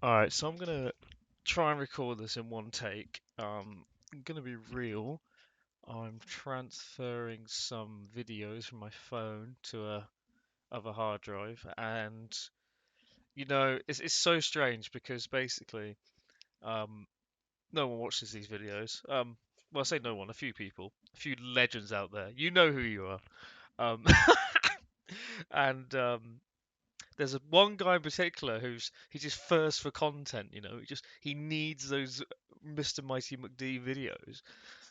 Alright, so I'm gonna try and record this in one take. I'm gonna be real. I'm transferring some videos from my phone to a other hard drive, and it's so strange because basically, um, no one watches these videos. Well, I say no one, a few people, a few legends out there. You know who you are. Um, and there's one guy in particular he's just thirst for content. He needs those Mr. Mighty McD videos,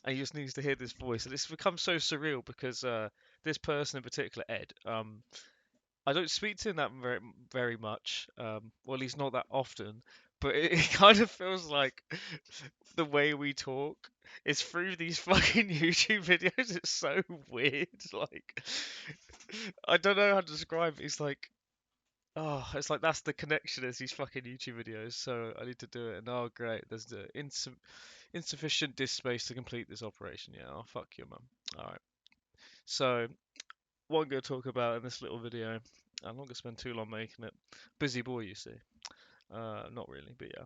and he just needs to hear this voice. And it's become so surreal because this person in particular, Ed, I don't speak to him that very much. Well, at least not that often. But it kind of feels like the way we talk is through these fucking YouTube videos. It's so weird. Like, I don't know how to describe it. It's like that's the connection is these fucking YouTube videos. So I need to do it. And oh, great, there's the insufficient disk space to complete this operation. Yeah, oh fuck you, mum. All right. So what I'm going to talk about in this little video, I'm not going to spend too long making it. Busy boy, you see. Not really, but yeah.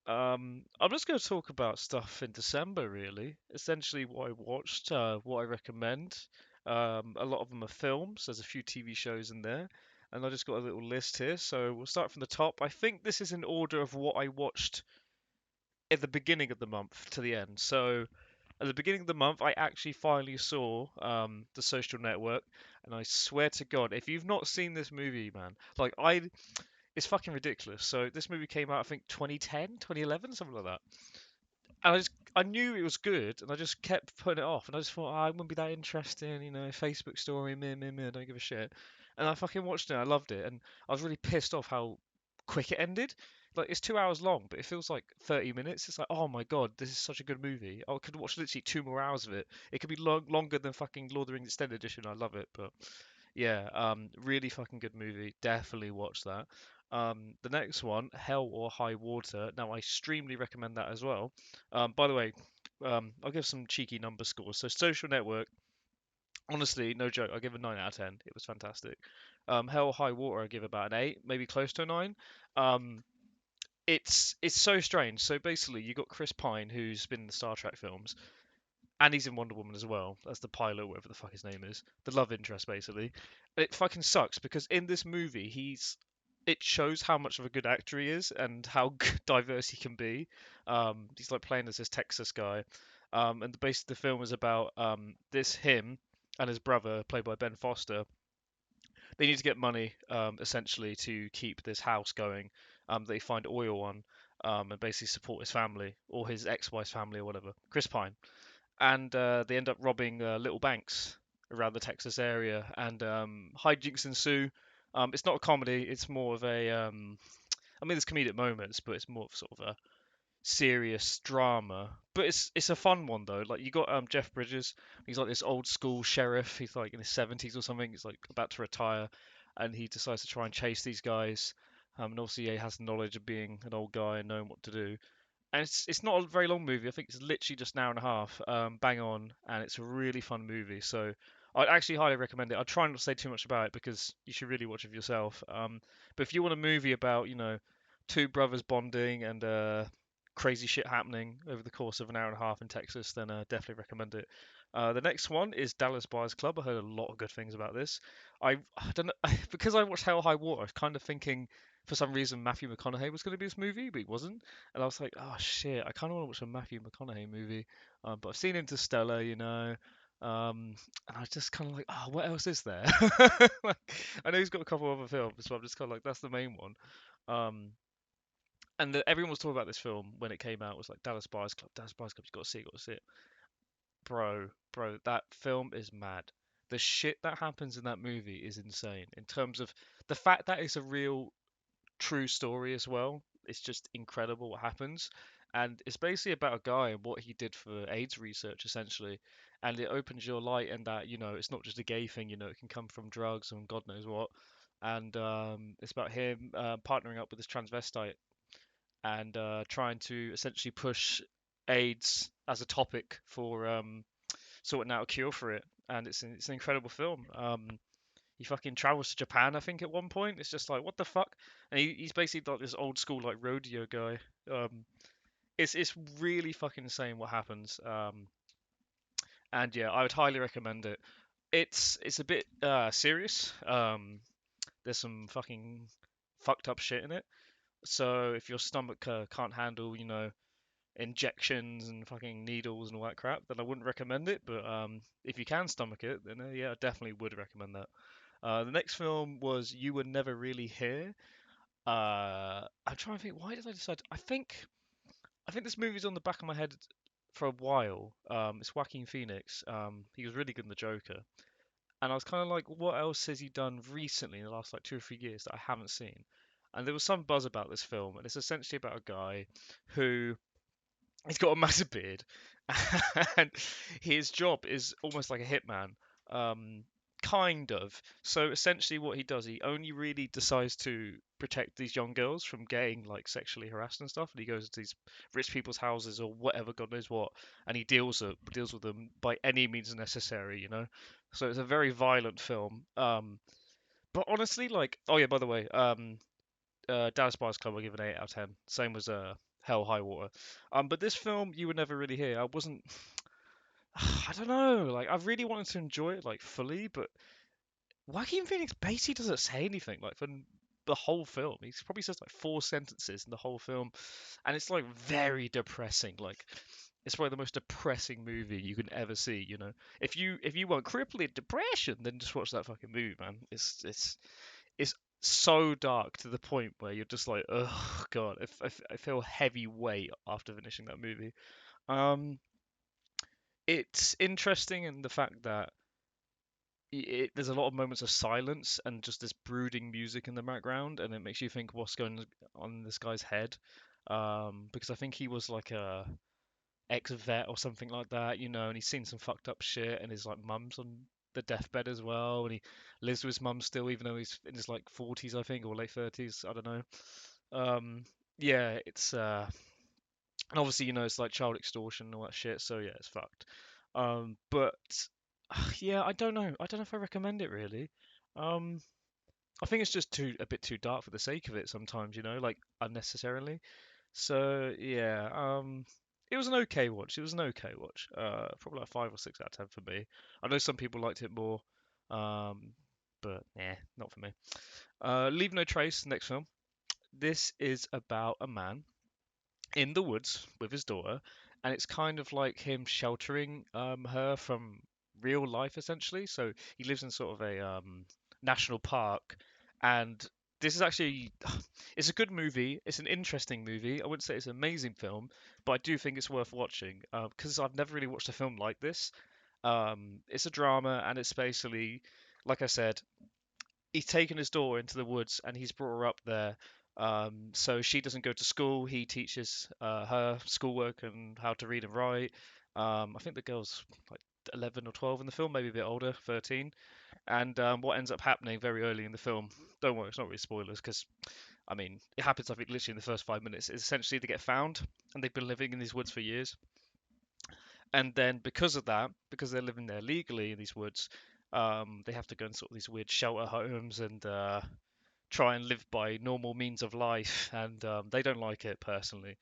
I'm just going to talk about stuff in December, really. Essentially, what I watched, what I recommend. A lot of them are films. There's a few TV shows in there, and I just got a little list here. So we'll start from the top. I think this is in order of what I watched at the beginning of the month to the end. So at the beginning of the month, I actually finally saw The Social Network, and I swear to God, if you've not seen this movie, man, it's fucking ridiculous. So this movie came out, I think 2010, 2011, something like that. And I knew it was good, and I just kept putting it off, and I just thought, oh, it wouldn't be that interesting, Facebook story, I don't give a shit. And I fucking watched it, I loved it, and I was really pissed off how quick it ended. Like it's 2 hours long, but it feels like 30 minutes. It's like, oh my god, this is such a good movie. I could watch literally 2 more hours of it. It could be longer than fucking Lord of the Rings Extended Edition. I love it, but yeah, really fucking good movie. Definitely watch that. The next one, Hell or High Water. Now, I extremely recommend that as well. By the way, I'll give some cheeky number scores. So, Social Network, honestly, no joke, I give a 9 out of 10. It was fantastic. Hell or High Water, I give about an 8, maybe close to a 9. Um, it's so strange. So basically, you got Chris Pine, who's been in the Star Trek films, and he's in Wonder Woman as well. That's the pilot, whatever the fuck his name is, the love interest basically. It fucking sucks because in this movie it shows how much of a good actor he is and how diverse he can be. He's like playing as this Texas guy, and the base of the film is about this him and his brother, played by Ben Foster. They need to get money essentially to keep this house going. They find oil on. And basically support his family or his ex-wife's family or whatever. Chris Pine, and they end up robbing little banks around the Texas area, and hijinks ensue. It's not a comedy; it's more of a. I mean, there's comedic moments, but it's more of sort of a serious drama. But it's a fun one though. Like you got Jeff Bridges. He's like this old school sheriff. He's like in his 70s or something. He's like about to retire, and he decides to try and chase these guys. And obviously he has knowledge of being an old guy and knowing what to do, and it's not a very long movie. I think it's literally just an hour and a half, bang on, and it's a really fun movie. So I'd actually highly recommend it. I'd try not to say too much about it because you should really watch it for yourself. But if you want a movie about, two brothers bonding and crazy shit happening over the course of an hour and a half in Texas, then definitely recommend it. The next one is Dallas Buyers Club. I heard a lot of good things about this. I don't know because I watched Hell High Water. I was kind of thinking for some reason Matthew McConaughey was going to be this movie, but he wasn't. And I was like, oh shit, I kind of want to watch a Matthew McConaughey movie. But I've seen Interstellar, and I was just kind of like, oh, what else is there? Like, I know he's got a couple of other films, so I'm just kind of like, that's the main one. Um, and everyone was talking about this film when it came out. It was like Dallas Buyers Club, Dallas Buyers Club. You got to see it, got to see it, bro. That film is mad. The shit that happens in that movie is insane. In terms of the fact that it's a real true story as well. It's just incredible what happens. And it's basically about a guy and what he did for AIDS research, essentially. And it opens your light in that, it's not just a gay thing, it can come from drugs and God knows what. And it's about him partnering up with this transvestite and trying to essentially push AIDS as a topic for sorting out a cure for it. And it's an incredible film. he fucking travels to Japan, I think, at one point. It's just like, what the fuck? And he's basically like this old school like rodeo guy. Um, it's really fucking insane what happens. And yeah, I would highly recommend it. It's a bit serious. There's some fucking fucked up shit in it. So if your stomach can't handle, injections and fucking needles and all that crap, then I wouldn't recommend it. But if you can stomach it, then yeah, I definitely would recommend that. The next film was You Were Never Really Here. I'm trying to think. Why did I decide? I think this movie's on the back of my head for a while. It's Joaquin Phoenix. He was really good in The Joker, and I was kind of like, what else has he done recently in the last like 2 or 3 years that I haven't seen? And there was some buzz about this film, and it's essentially about a guy who he's got a massive beard, and his job is almost like a hitman, um, kind of. So essentially, what he does, he only really decides to protect these young girls from getting like sexually harassed and stuff. And he goes to these rich people's houses or whatever, God knows what, and he deals with them by any means necessary. So it's a very violent film. But honestly, like, oh yeah, by the way, Dallas Buyers Club I give an 8 out of 10. Same as Hell High Water. But this film you would never really hear. I wasn't. I don't know. Like I really wanted to enjoy it like fully, but Joaquin Phoenix basically doesn't say anything like for the whole film. He probably says like 4 sentences in the whole film, and it's like very depressing. Like it's probably the most depressing movie you can ever see. If you want crippling depression, then just watch that fucking movie, man. It's so dark to the point where you're just like, oh god, I feel heavy weight after finishing that movie. Um, it's interesting in the fact that there's a lot of moments of silence and just this brooding music in the background, and it makes you think what's going on in this guy's head. Because I think he was like a ex-vet or something like that, and he's seen some fucked up shit, and his like mum's on the deathbed as well, and he lives with his mum still, even though he's in his like 40s, I think, or late 30s. I don't know. Um, yeah, it's and obviously it's like child extortion and all that shit, so yeah, it's fucked. But yeah, I don't know. I don't know if I recommend it really. Um, I think it's just a bit too dark for the sake of it sometimes, like unnecessarily. So yeah, it was an okay watch. It was an okay watch. Probably like 5 or 6 out of 10 for me. I know some people liked it more, um, but yeah, not for me. Leave No Trace, next film. This is about a man in the woods with his daughter, and it's kind of like him sheltering her from real life essentially. So he lives in sort of a national park, and this is actually it's a good movie. It's an interesting movie. I wouldn't say it's an amazing film, but I do think it's worth watching because I've never really watched a film like this. It's a drama, and it's basically, like I said, he's taken his daughter into the woods and he's brought her up there. So she doesn't go to school. He teaches her schoolwork and how to read and write. I think the girl's like 11 or 12 in the film, maybe a bit older, 13. And what ends up happening very early in the film, don't worry, it's not really spoilers because, I mean, it happens, I think, literally in the first 5 minutes, is essentially they get found and they've been living in these woods for years. And then because of that, because they're living there legally in these woods, they have to go in sort of these weird shelter homes and try and live by normal means of life, and they don't like it personally.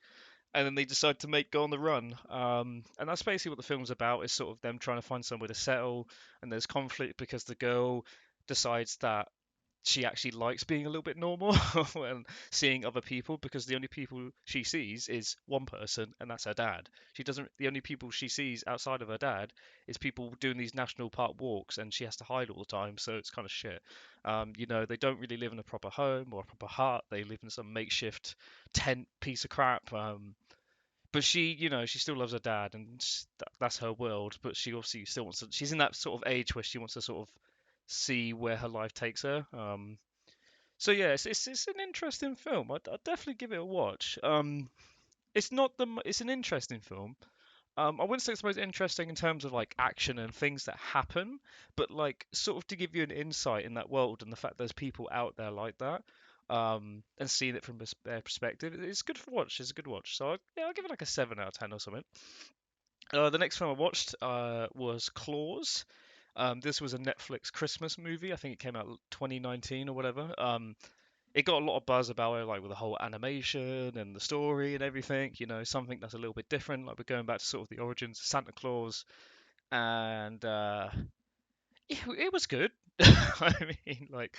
And then they decide to go on the run, and that's basically what the film's about. Is sort of them trying to find somewhere to settle, and there's conflict because the girl decides that she actually likes being a little bit normal and seeing other people because the only people she sees is one person and that's her dad. She doesn't the only people she sees outside of her dad is people doing these national park walks and she has to hide all the time, so it's kind of shit. They don't really live in a proper home or a proper hut. They live in some makeshift tent piece of crap. But she still loves her dad, and that's her world. But she obviously still wants to. She's in that sort of age where she wants to sort of see where her life takes her. So yeah, it's an interesting film. I'd definitely give it a watch. It's not the it's an interesting film. I wouldn't say it's the most interesting in terms of like action and things that happen, but like sort of to give you an insight in that world and the fact there's people out there like that, and seeing it from their perspective, it's good for watch. It's a good watch. So yeah, I'll give it like a 7 out of 10 or something. The next film I watched was Claws. This was a Netflix Christmas movie. I think it came out 2019 or whatever. It got a lot of buzz about it, like with the whole animation and the story and everything. Something that's a little bit different. Like we're going back to sort of the origins of Santa Claus, and it was good. I mean, like,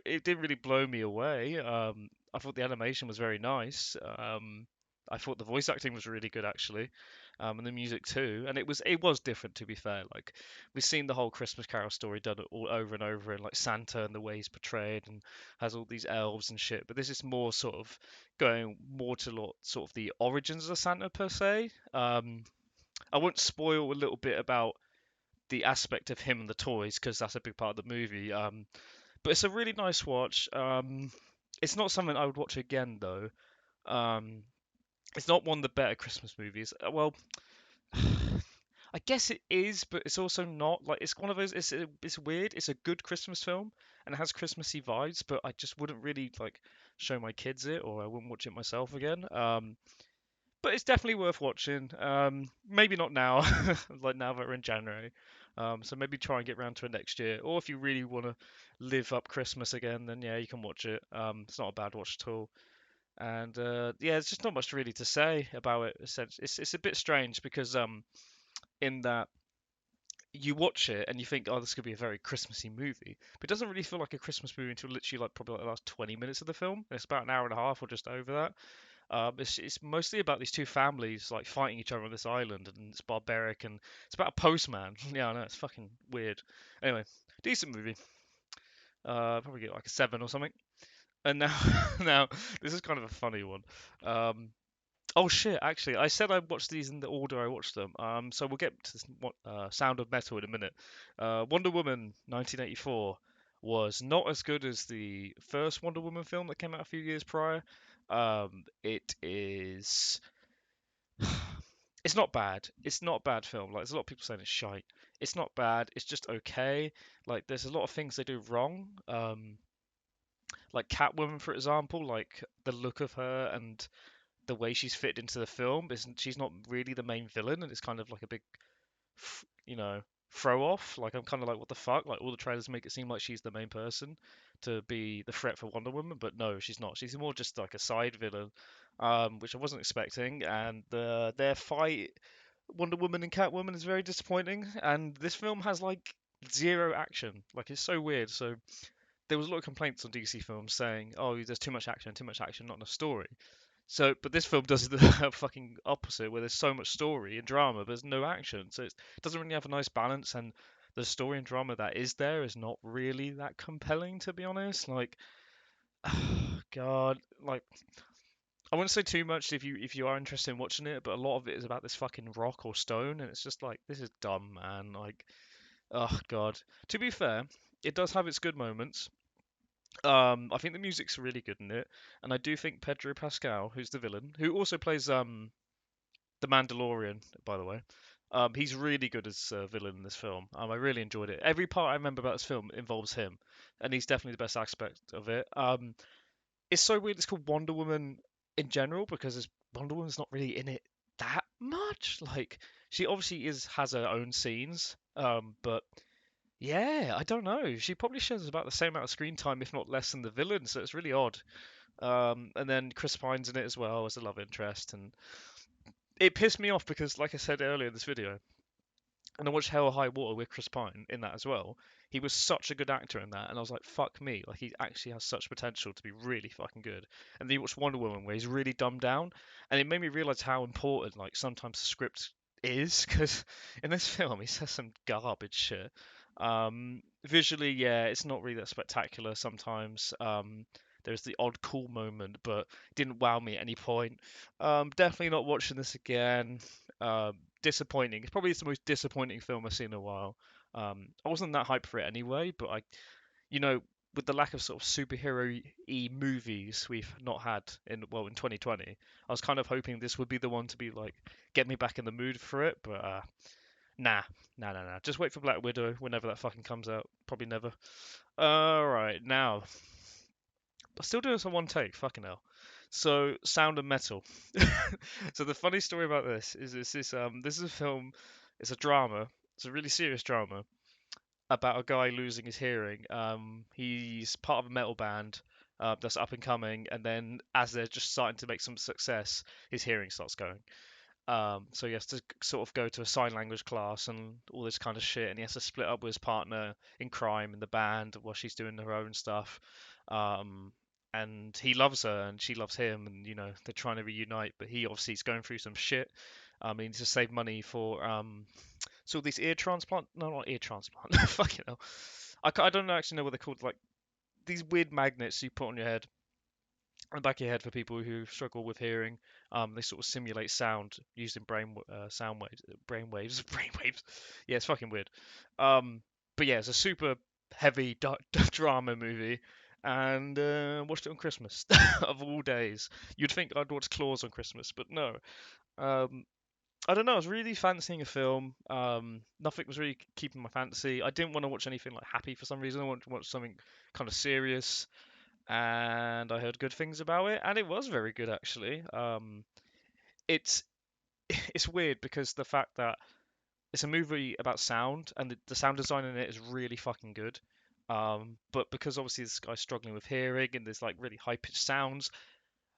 it didn't really blow me away. I thought the animation was very nice. I thought the voice acting was really good actually, and the music too. And it was different to be fair. Like, we've seen the whole Christmas Carol story done all over and over, and like Santa and the way he's portrayed, and has all these elves and shit. But this is more sort of going more to sort of the origins of Santa per se. I won't spoil a little bit about the aspect of him and the toys because that's a big part of the movie. But it's a really nice watch. It's not something I would watch again though. Um, it's not one of the better Christmas movies. Well, I guess it is, but it's also not. Like it's one of those. It's weird. It's a good Christmas film and it has Christmassy vibes, but I just wouldn't really like show my kids it, or I wouldn't watch it myself again. But it's definitely worth watching. Maybe not now, like now that we're in January. So maybe try and get around to it next year. Or if you really want to live up Christmas again, then yeah, you can watch it. It's not a bad watch at all. And yeah, there's just not much really to say about it. It's a bit strange because in that you watch it and you think, oh, this could be a very Christmassy movie, but it doesn't really feel like a Christmas movie until literally like probably like the last 20 minutes of the film. It's about an hour and a half or just over that. It's mostly about these two families like fighting each other on this island, and it's barbaric, and it's about a postman. Yeah, I know it's fucking weird. Anyway, decent movie. Probably get like a 7 or something. And now, now this is kind of a funny one. Um, oh shit! Actually, I said I watched these in the order I watched them. So we'll get to this Sound of Metal in a minute. Wonder Woman 1984 was not as good as the first Wonder Woman film that came out a few years prior. It is. It's not bad. It's not a bad film. Like there's a lot of people saying it's shite. It's not bad. It's just okay. Like there's a lot of things they do wrong. Like Catwoman, for example. Like the look of her and the way she's fit into the film isn't. She's not really the main villain, and it's kind of like a big, you know, throw off. Like I'm kind of like, what the fuck? Like all the trailers make it seem like she's the main person to be the threat for Wonder Woman, but no, she's not. She's more just like a side villain, which I wasn't expecting. And their fight, Wonder Woman and Catwoman, is very disappointing. And this film has like zero action. Like it's so weird. So there was a lot of complaints on DC films saying, "Oh, there's too much action, not enough story." So, but this film does the fucking opposite, where there's so much story and drama, but there's no action. So it doesn't really have a nice balance, and the story and drama that is there is not really that compelling, to be honest. Like, God, like I wouldn't say too much if you are interested in watching it, but a lot of it is about this fucking rock or stone, and it's just like this is dumb, man. Like, oh God. To be fair, it does have its good moments. I think the music's really good in it, and I do think Pedro Pascal, who's the villain, who also plays the Mandalorian, by the way. He's really good as a villain in this film. I really enjoyed it. Every part I remember about this film involves him, and he's definitely the best aspect of it. It's so weird. It's called Wonder Woman in general because Wonder Woman's not really in it that much. Like she obviously has her own scenes, but yeah, I don't know. She probably shares about the same amount of screen time, if not less, than the villain. So it's really odd. And then Chris Pine's in it as well as a love interest, and it pissed me off because, like I said earlier in this video, and I watched Hell or High Water with Chris Pine in that as well. He was such a good actor in that, and I was like, fuck me, like he actually has such potential to be really fucking good. And then you watch Wonder Woman where he's really dumbed down, and it made me realize how important like sometimes the script is, because in this film he says some garbage shit. Visually, yeah, it's not really that spectacular sometimes. There's the odd cool moment, but didn't wow me at any point. Definitely not watching this again. Disappointing. It's probably the most disappointing film I've seen in a while. I wasn't that hyped for it anyway, but you know, with the lack of sort of superhero-y movies we've not had in 2020, I was kind of hoping this would be the one to be like get me back in the mood for it, but nah, nah. Just wait for Black Widow whenever that fucking comes out. Probably never. All right, now, but still doing this on one take. Fucking hell. So, Sound of Metal. So the funny story about this is this is a film. It's a drama. It's a really serious drama. about a guy losing his hearing. He's part of a metal band that's up and coming, and then as they're just starting to make some success, his hearing starts going. So he has to sort of go to a sign language class and all this kind of shit, and he has to split up with his partner in crime in the band while she's doing her own stuff. Um, and he loves her and she loves him, and they're trying to reunite, but he obviously is going through some shit. He needs to save money for so these ear transplant, no, not ear transplant, fucking hell. I don't actually know what they're called, like these weird magnets you put on your head the back of your head for people who struggle with hearing. They sort of simulate sound using sound waves, brain waves, brain waves. Yeah, it's fucking weird. Um, but yeah, it's a super heavy drama movie, and watched it on Christmas of all days. You'd think I'd watch Claws on Christmas, but no. Um, I don't know. I was really fancying a film. Nothing was really keeping my fancy. I didn't want to watch anything like happy for some reason. I wanted to watch something kind of serious, and I heard good things about it, and it was very good actually. It's it's weird because the fact that it's a movie about sound and the sound design in it is really fucking good. But because obviously this guy's struggling with hearing and there's like really high pitched sounds,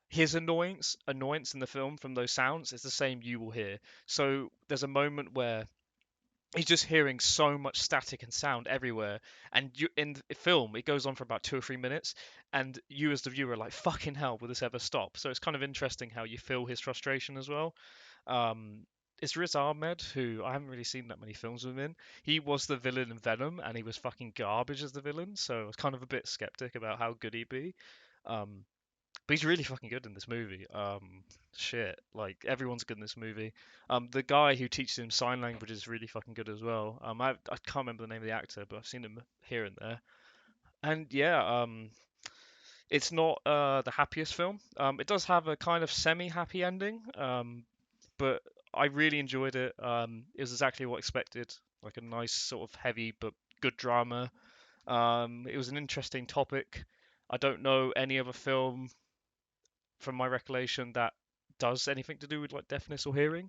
his annoyance in the film from those sounds is the same you will hear. So there's a moment where he's just hearing so much static and sound everywhere, and you in the film it goes on for about 2 or 3 minutes, and you as the viewer are like, fucking hell, will this ever stop? So it's kind of interesting how you feel his frustration as well. um it's Riz Ahmed, who I haven't really seen that many films with him in. He was the villain in Venom, and he was fucking garbage as the villain, so I was kind of a bit skeptic about how good he'd be. um but he's really fucking good in this movie. Shit, like everyone's good in this movie. The guy who teaches him sign language is really fucking good as well. I can't remember the name of the actor, but I've seen him here and there. And yeah, it's not the happiest film. It does have a kind of semi-happy ending. But I really enjoyed it. It was exactly what I expected, like a nice sort of heavy but good drama. It was an interesting topic. I don't know any other film from my recollection that does anything to do with like deafness or hearing.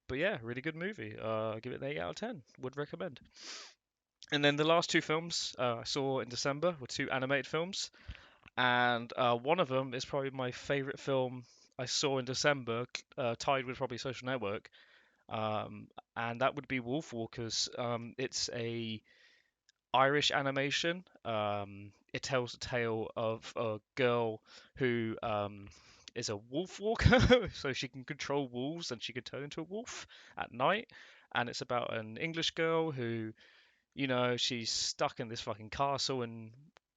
But yeah, really good movie. Give it an 8 out of 10. Would recommend. And then the last two films I saw in December were two animated films, and one of them is probably my favorite film I saw in December, tied with probably Social Network, um, and that would be Wolf Walkers. It's a Irish animation. It tells a tale of a girl who is a wolf walker, so she can control wolves and she can turn into a wolf at night. And it's about an English girl who, she's stuck in this fucking castle and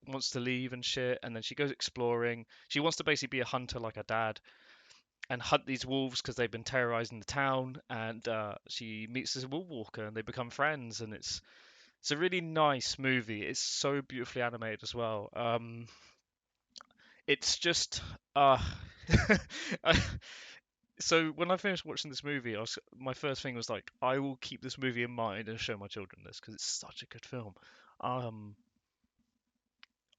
wants to leave and shit. And then she goes exploring. She wants to basically be a hunter like her dad and hunt these wolves because they've been terrorizing the town. And she meets this wolf walker and they become friends. And it's a really nice movie. It's so beautifully animated as well. It's just I- so when I finished watching this movie, my first thing was like, I will keep this movie in mind and show my children this because it's such a good film. Um,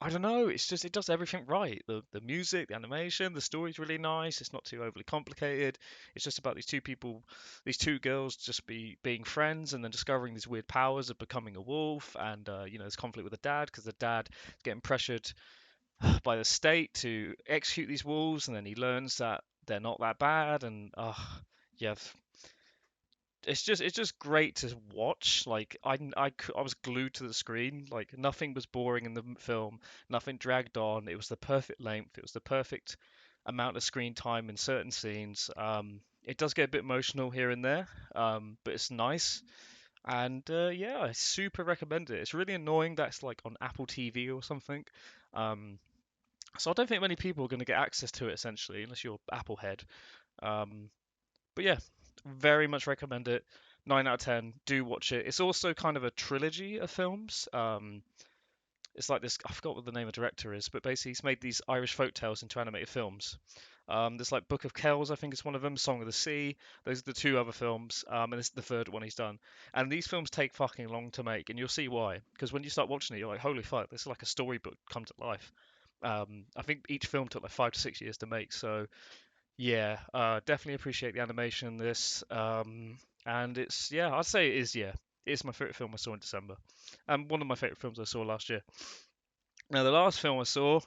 I don't know. It's just it does everything right. The music, the animation, the story's really nice. It's not too overly complicated. It's just about these two people, these two girls, just being friends and then discovering these weird powers of becoming a wolf. And there's conflict with the dad because the dad is getting pressured by the state to execute these wolves, and then he learns that they're not that bad. And yeah, it's just great to watch. Like I was glued to the screen. Like nothing was boring in the film. Nothing dragged on. It was the perfect length. It was the perfect amount of screen time in certain scenes. It does get a bit emotional here and there, but it's nice. And yeah, I super recommend it. It's really annoying that it's like on Apple TV or something. Um, so I don't think many people are going to get access to it essentially, unless you're Apple head. Um, but yeah, very much recommend it. 9 out of 10. Do watch it. It's also kind of a trilogy of films. It's like this. I forgot what the name of the director is, but basically he's made these Irish folk tales into animated films. There's like Book of Kells, I think is one of them. Song of the Sea. Those are the two other films, and this is the third one he's done. And these films take fucking long to make, and you'll see why. Because when you start watching it, you're like, holy fuck, this is like a storybook come to life. I think each film took like 5 to 6 years to make, so yeah, definitely appreciate the animation in this. And it's yeah, I'd say it is yeah. It's my favorite film I saw in December, and one of my favorite films I saw last year. Now, the last film I saw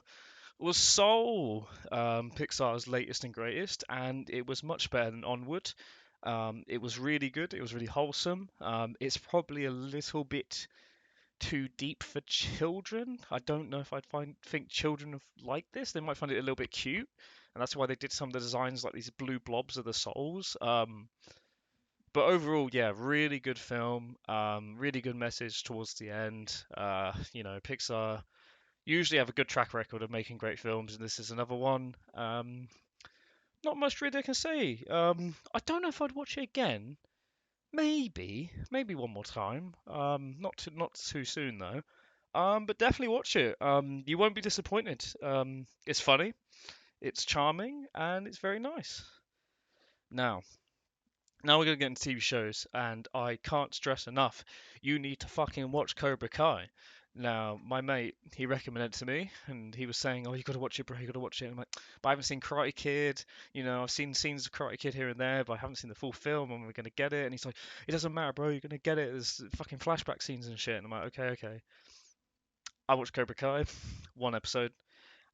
was Soul, Pixar's latest and greatest, and it was much better than Onward. It was really good. It was really wholesome. It's probably a little bit too deep for children. I don't know if think children like this. They might find it a little bit cute, and that's why they did some of the designs like these blue blobs of the souls. But overall, yeah, really good film. Really good message towards the end. Pixar usually have a good track record of making great films, and this is another one. Not much really I can say. I don't know if I'd watch it again. Maybe one more time. Not too soon though. But definitely watch it. You won't be disappointed. It's funny, it's charming, and it's very nice. Now, Now we're gonna get into TV shows, and I can't stress enough, you need to fucking watch Cobra Kai. Now, my mate, he recommended it to me, and he was saying, "Oh, you gotta watch it, bro. You gotta watch it." I'm like, "But I haven't seen Karate Kid. I've seen scenes of Karate Kid here and there, but I haven't seen the full film. And we're gonna get it." And he's like, "It doesn't matter, bro. You're gonna get it. There's fucking flashback scenes and shit." And I'm like, "Okay, okay." I watched Cobra Kai, one episode,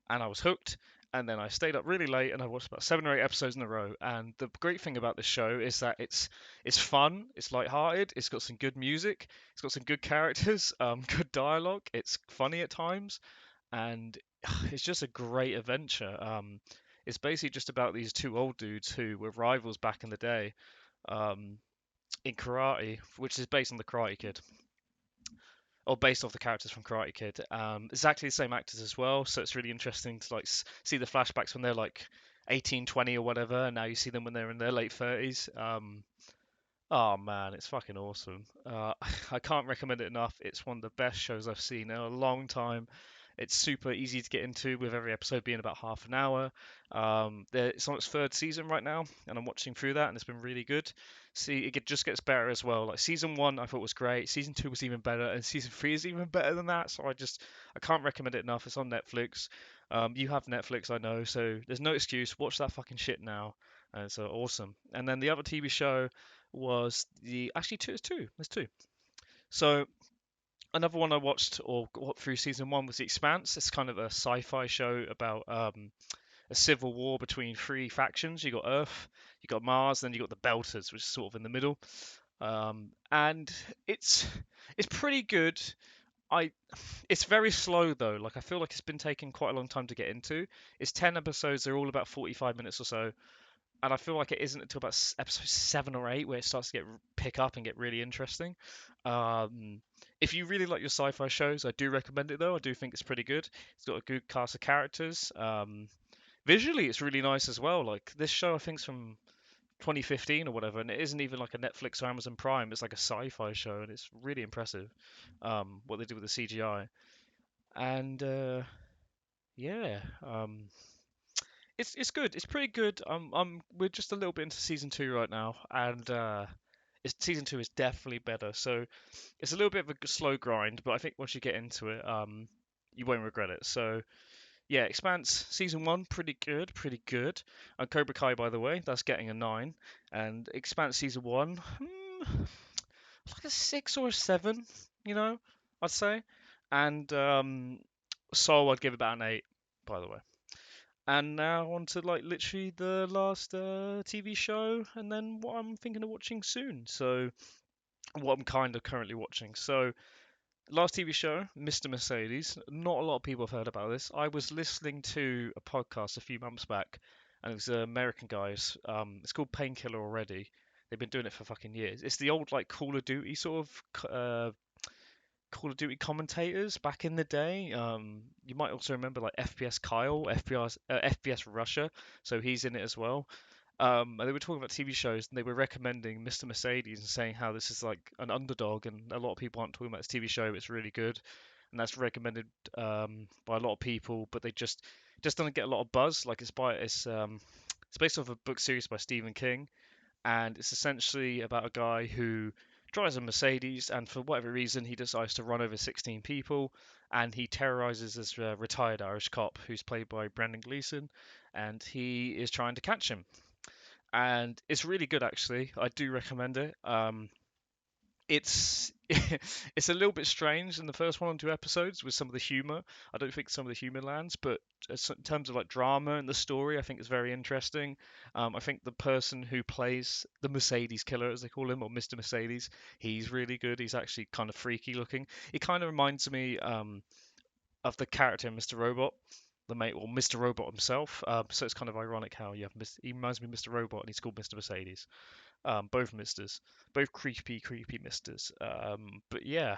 and I was hooked. And then I stayed up really late and I watched about 7 or 8 episodes in a row. And the great thing about this show is that it's fun, it's light-hearted, it's got some good music, it's got some good characters, good dialogue, it's funny at times, and it's just a great adventure. It's basically just about these two old dudes who were rivals back in the day, um, in karate, which is based on the Karate Kid or based off the characters from Karate Kid. Exactly the same actors as well, so it's really interesting to like see the flashbacks when they're like 18, 20 or whatever, and now you see them when they're in their late 30s. Oh man, it's fucking awesome. I can't recommend it enough. It's one of the best shows I've seen in a long time. It's super easy to get into, with every episode being about half an hour. It's on its third season right now, and I'm watching through that, and it's been really good. See, just gets better as well. Like season one, I thought was great. Season two was even better, and season three is even better than that. So I can't recommend it enough. It's on Netflix. You have Netflix, I know, so there's no excuse. Watch that fucking shit now. And it's awesome. And then the other TV show was actually two. It's two. There's two. So another one I watched or got through season one was The Expanse. It's kind of a sci-fi show about a civil war between three factions. You got Earth, you got Mars, then you got the Belters, which is sort of in the middle. And it's pretty good. I It's very slow though. Like I feel like it's been taking quite a long time to get into. It's 10 episodes. They're all about 45 minutes or so, and I feel like it isn't until about episode 7 or 8 where it starts to pick up and get really interesting. Um, if you really like your sci-fi shows, I do recommend it though. I do think it's pretty good. It's got a good cast of characters. Visually, it's really nice as well. Like this show, I think, is from 2015 or whatever, and it isn't even like a Netflix or Amazon Prime. It's like a sci-fi show, and it's really impressive. What they do with the CGI, and yeah, it's good. It's pretty good. We're just a little bit into season two right now, and season two is definitely better. So it's a little bit of a slow grind, but I think once you get into it, you won't regret it. So yeah, Expanse season one, pretty good, pretty good. And Cobra Kai, by the way, that's getting a 9, and Expanse season one, like a 6 or a 7, I'd say. And Soul, I'd give about an 8, by the way. And now on to like literally the last TV show, and then what I'm thinking of watching soon. So what I'm kind of currently watching. So last TV show, Mr. Mercedes. Not a lot of people have heard about this. I was listening to a podcast a few months back, and it was American guys. It's called Painkiller Already. They've been doing it for fucking years. It's the old like Call of Duty sort of Call of Duty commentators back in the day. You might also remember like FPS Kyle, FPS Russia, so he's in it as well. And they were talking about TV shows, and they were recommending Mr. Mercedes and saying how this is like an underdog, and a lot of people aren't talking about this TV show. It's really good, and that's recommended by a lot of people, but they just don't get a lot of buzz. Like it's based off a book series by Stephen King, and it's essentially about a guy who drives a Mercedes, and for whatever reason, he decides to run over 16 people, and he terrorizes this retired Irish cop who's played by Brendan Gleeson, and he is trying to catch him. And it's really good, actually. I do recommend it. it's it's a little bit strange in the first 1 or 2 episodes with some of the humor. I don't think some of the humor lands, but in terms of like drama and the story, I think it's very interesting. I think the person who plays the Mercedes killer, as they call him, or Mr. Mercedes, he's really good. He's actually kind of freaky looking. It kind of reminds me of the character in Mr. Robot, the mate, or Mr. Robot himself. So it's kind of ironic how you have he reminds me of Mr. Robot and he's called Mr. Mercedes. Both Misters, both creepy Misters. But yeah,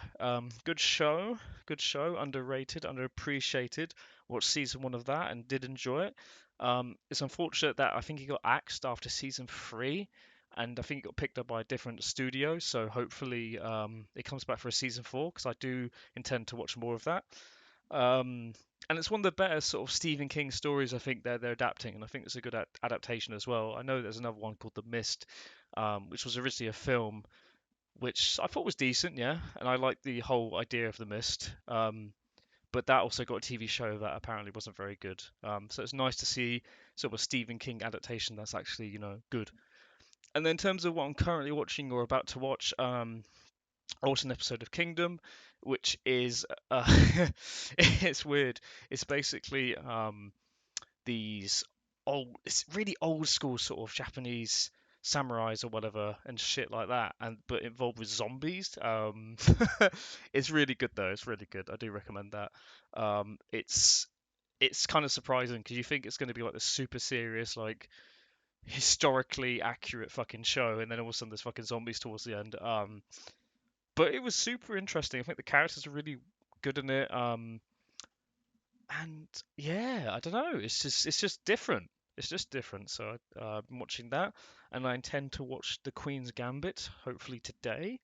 good show, underrated, underappreciated. Watched season 1 of that and did enjoy it. It's unfortunate that I think he got axed after season 3, and I think it got picked up by a different studio. So hopefully, it comes back for a season 4 because I do intend to watch more of that. Um, and it's one of the better sort of Stephen King stories I think they're adapting, and I think it's a good adaptation as well. I know there's another one called The Mist, which was originally a film, which I thought was decent, yeah, and I liked the whole idea of The Mist. But that also got a TV show that apparently wasn't very good. So it's nice to see sort of a Stephen King adaptation that's actually, good. And then in terms of what I'm currently watching or about to watch, I watched an episode of Kingdom, which is it's weird. It's basically these it's really old school sort of Japanese samurais or whatever and shit like that, and but involved with zombies. It's really good though. It's really good. I do recommend that. It's kind of surprising because you think it's going to be like this super serious, like historically accurate fucking show, and then all of a sudden there's fucking zombies towards the end. But it was super interesting. I think the characters are really good in it. And yeah, I don't know. It's just different. It's just different. So I'm watching that, and I intend to watch The Queen's Gambit hopefully today.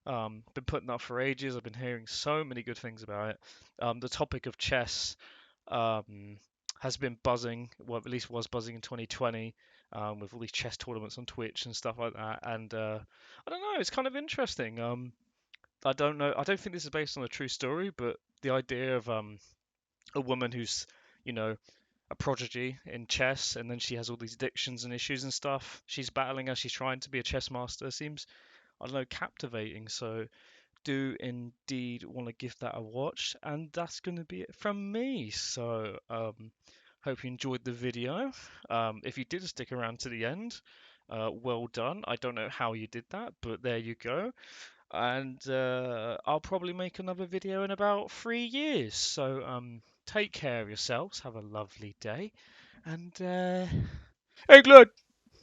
Been putting that for ages. I've been hearing so many good things about it. The topic of chess um, has been buzzing. Well, at least was buzzing in 2020 with all these chess tournaments on Twitch and stuff like that. And I don't know. It's kind of interesting. I don't know. I don't think this is based on a true story, but the idea of a woman who's, you know, a prodigy in chess, and then she has all these addictions and issues and stuff. She's battling as she's trying to be a chess master. Seems, I don't know, captivating. So do indeed want to give that a watch, and that's going to be it from me. So hope you enjoyed the video. If you did stick around to the end, well done. I don't know how you did that, but there you go. And I'll probably make another video in about 3 years. So take care of yourselves. Have a lovely day. And England!